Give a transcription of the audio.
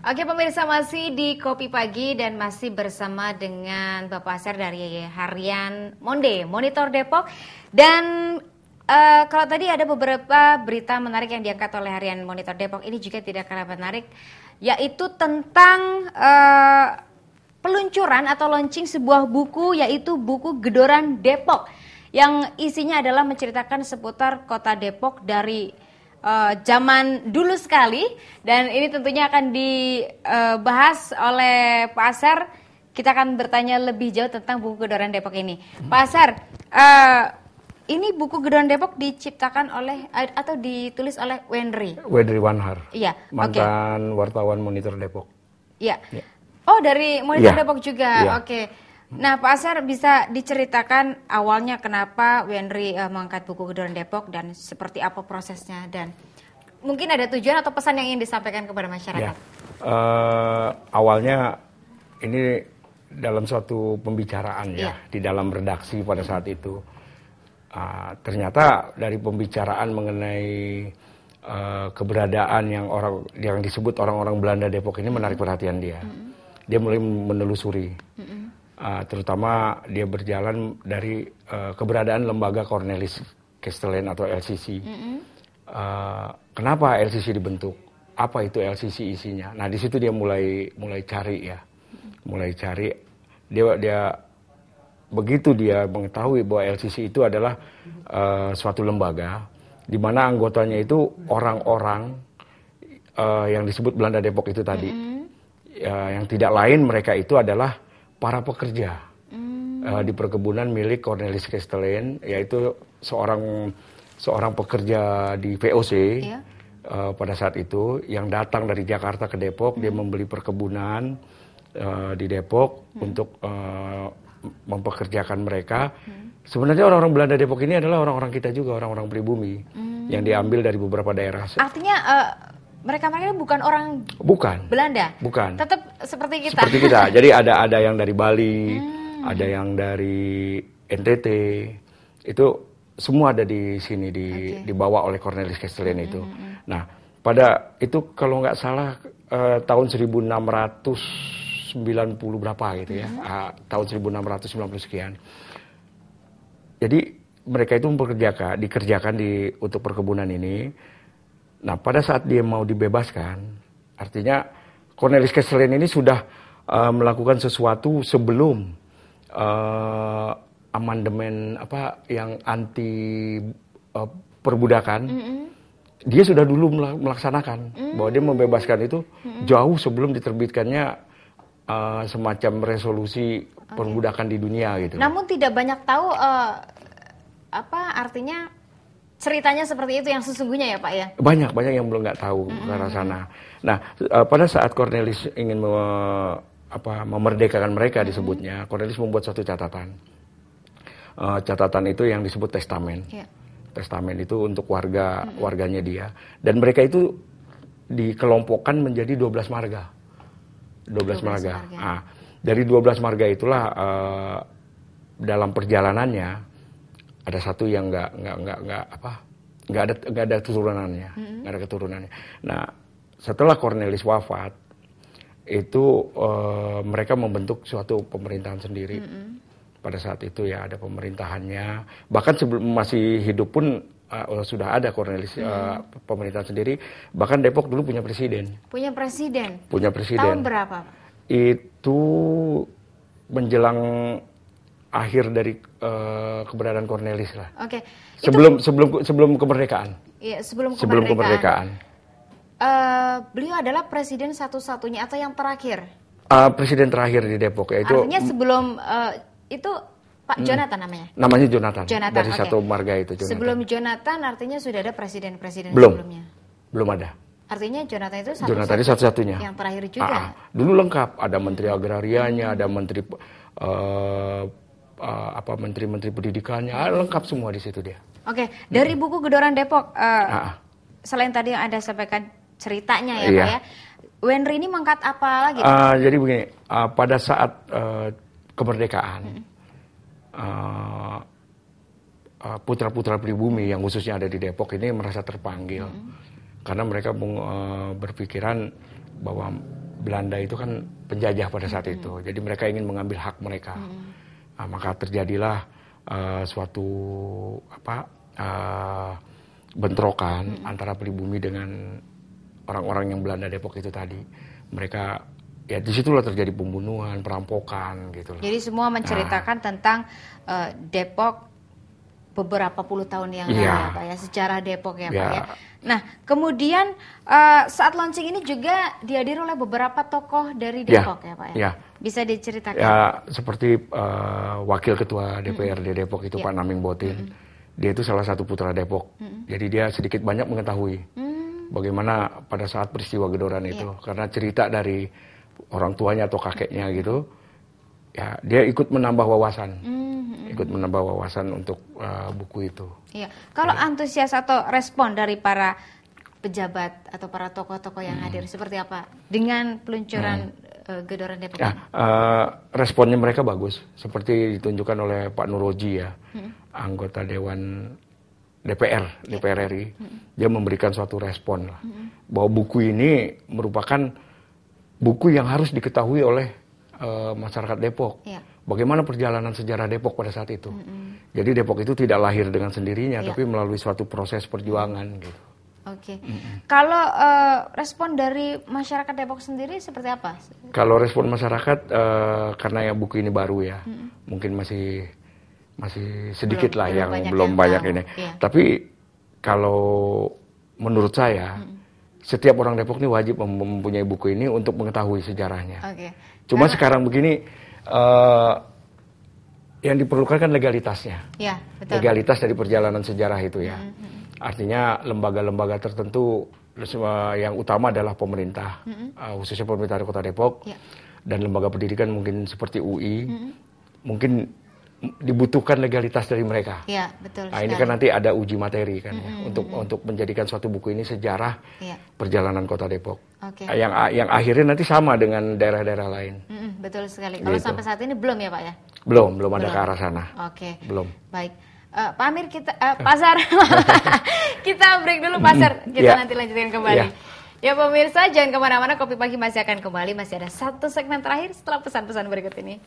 Oke pemirsa, masih di Kopi Pagi dan masih bersama dengan Bapak Asher dari Harian Monde, Monitor Depok. Dan kalau tadi ada beberapa berita menarik yang diangkat oleh Harian Monitor Depok, ini juga tidak kalah menarik, yaitu tentang peluncuran atau launching sebuah buku, yaitu buku Gedoran Depok, yang isinya adalah menceritakan seputar kota Depok dari zaman dulu sekali, dan ini tentunya akan dibahas oleh Pak Asher. Kita akan bertanya lebih jauh tentang buku Gedoran Depok ini. Pak Asher, ini buku Gedoran Depok diciptakan oleh atau ditulis oleh Wendri Wanhar. Iya, mantan wartawan Monitor Depok. Iya. Ya. Oh, dari Monitor Depok juga. Ya. Oke. Nah, Pak Asher bisa diceritakan awalnya kenapa Wendri mengangkat buku Gedoran Depok dan seperti apa prosesnya, dan mungkin ada tujuan atau pesan yang ingin disampaikan kepada masyarakat? Awalnya ini dalam suatu pembicaraan di dalam redaksi pada saat itu. Ternyata dari pembicaraan mengenai keberadaan yang disebut orang-orang Belanda Depok ini menarik perhatian dia. Dia mulai menelusuri. Terutama dia berjalan dari keberadaan lembaga Cornelis Kestelen atau LCC. Kenapa LCC dibentuk? Apa itu LCC isinya? Nah, di situ dia mulai cari ya. Mulai cari. Dia begitu dia mengetahui bahwa LCC itu adalah suatu lembaga di mana anggotanya itu orang-orang yang disebut Belanda Depok itu tadi. Yang tidak lain mereka itu adalah para pekerja di perkebunan milik Cornelis Kestelen, yaitu seorang pekerja di VOC pada saat itu yang datang dari Jakarta ke Depok. Dia membeli perkebunan di Depok untuk mempekerjakan mereka. Sebenarnya orang-orang Belanda Depok ini adalah orang-orang kita juga, orang-orang pribumi yang diambil dari beberapa daerah. Artinya mereka bukan orang Belanda? Bukan. Tetap seperti kita? Seperti kita. Jadi ada yang dari Bali, ada yang dari NTT. Itu semua ada di sini, dibawa oleh Cornelis Kestelen itu. Nah, pada itu kalau nggak salah tahun 1690 berapa gitu ya. Tahun 1690 sekian. Jadi mereka itu dikerjakan untuk perkebunan ini. Nah, pada saat dia mau dibebaskan, artinya Cornelis Kestelen ini sudah melakukan sesuatu sebelum amandemen yang anti perbudakan. Dia sudah dulu melaksanakan bahwa dia membebaskan itu jauh sebelum diterbitkannya semacam resolusi perbudakan di dunia gitu. Namun tidak banyak tahu artinya ceritanya seperti itu yang sesungguhnya ya Pak ya? Banyak yang belum nggak tahu ke arah sana. Nah, pada saat Cornelis ingin memerdekakan mereka disebutnya, Cornelis membuat suatu catatan. Catatan itu yang disebut testamen. Testamen itu untuk warganya dia. Dan mereka itu dikelompokkan menjadi 12 marga. 12 marga. Nah, dari 12 marga itulah dalam perjalanannya ada satu yang nggak ada keturunannya, nggak ada keturunannya. Nah, setelah Cornelis wafat, itu mereka membentuk suatu pemerintahan sendiri. Pada saat itu ya ada pemerintahannya. Bahkan sebelum masih hidup pun sudah ada Cornelis pemerintahan sendiri. Bahkan Depok dulu punya presiden. Punya presiden. Tahun berapa? Itu menjelang akhir dari keberadaan Cornelis lah. Oke. Sebelum kemerdekaan. Iya, sebelum kemerdekaan. Beliau adalah presiden satu-satunya atau yang terakhir? Presiden terakhir di Depok, yaitu. Artinya sebelum itu Pak Jonathan namanya? Namanya Jonathan. Dari satu marga itu. Jonathan. Sebelum Jonathan artinya sudah ada presiden-presiden sebelumnya? Belum ada. Artinya Jonathan itu satu-satunya. Yang terakhir juga. Dulu lengkap, ada menteri agrarianya, ada menteri menteri pendidikannya, lengkap semua di situ dia. Oke, dari buku Gedoran Depok, selain tadi yang Anda sampaikan ceritanya ya Pak ya, Wendri ini mengangkat apa lagi? Jadi begini, pada saat kemerdekaan, putra-putra pribumi yang khususnya ada di Depok ini merasa terpanggil. Karena mereka berpikiran bahwa Belanda itu kan penjajah pada saat itu. Jadi mereka ingin mengambil hak mereka. Nah, maka terjadilah suatu bentrokan antara pribumi dengan orang-orang yang Belanda Depok itu tadi. Mereka ya disitulah terjadi pembunuhan, perampokan gitu loh. Jadi semua menceritakan tentang Depok beberapa puluh tahun yang lalu ya Pak ya, sejarah Depok ya Pak ya. Nah kemudian saat launching ini juga dihadiri oleh beberapa tokoh dari Depok ya Pak ya. Bisa diceritakan? Ya seperti wakil ketua DPRD Depok itu Pak Naming Botin. Dia itu salah satu putra Depok. Jadi dia sedikit banyak mengetahui bagaimana pada saat peristiwa Gedoran itu. Karena cerita dari orang tuanya atau kakeknya gitu, ya dia ikut menambah wawasan. Ikut menambah wawasan untuk buku itu. Iya. Kalau antusias atau respon dari para pejabat atau para tokoh-tokoh yang hadir seperti apa dengan peluncuran Gedoran Depok? Ya, responnya mereka bagus, seperti ditunjukkan oleh Pak Nuroji ya, anggota Dewan DPR RI. Dia memberikan suatu respon lah, bahwa buku ini merupakan buku yang harus diketahui oleh masyarakat Depok. Bagaimana perjalanan sejarah Depok pada saat itu. Jadi Depok itu tidak lahir dengan sendirinya, tapi melalui suatu proses perjuangan gitu. Oke. Kalau respon dari masyarakat Depok sendiri seperti apa? Kalau respon masyarakat karena ya buku ini baru ya, mungkin masih sedikit belum banyak ini. Tapi kalau menurut saya setiap orang Depok ini wajib mempunyai buku ini untuk mengetahui sejarahnya. Cuma sekarang begini, yang diperlukan kan legalitasnya. Ya, betul. Legalitas dari perjalanan sejarah itu ya. Artinya lembaga-lembaga tertentu yang utama adalah pemerintah, khususnya pemerintah Kota Depok, dan lembaga pendidikan mungkin seperti UI, mungkin dibutuhkan legalitas dari mereka. Ya, betul. Nah, ini kan nanti ada uji materi kan ya, untuk menjadikan suatu buku ini sejarah perjalanan Kota Depok. Yang akhirnya nanti sama dengan daerah-daerah lain. Betul sekali. Kalau sampai saat ini belum ya Pak ya? Belum ada ke arah sana. Belum. Baik. Pak Amir, Pasar, kita break dulu Pasar, kita nanti lanjutkan kembali. Ya pemirsa, jangan kemana-mana, Kopi Pagi masih akan kembali, masih ada satu segmen terakhir setelah pesan-pesan berikut ini.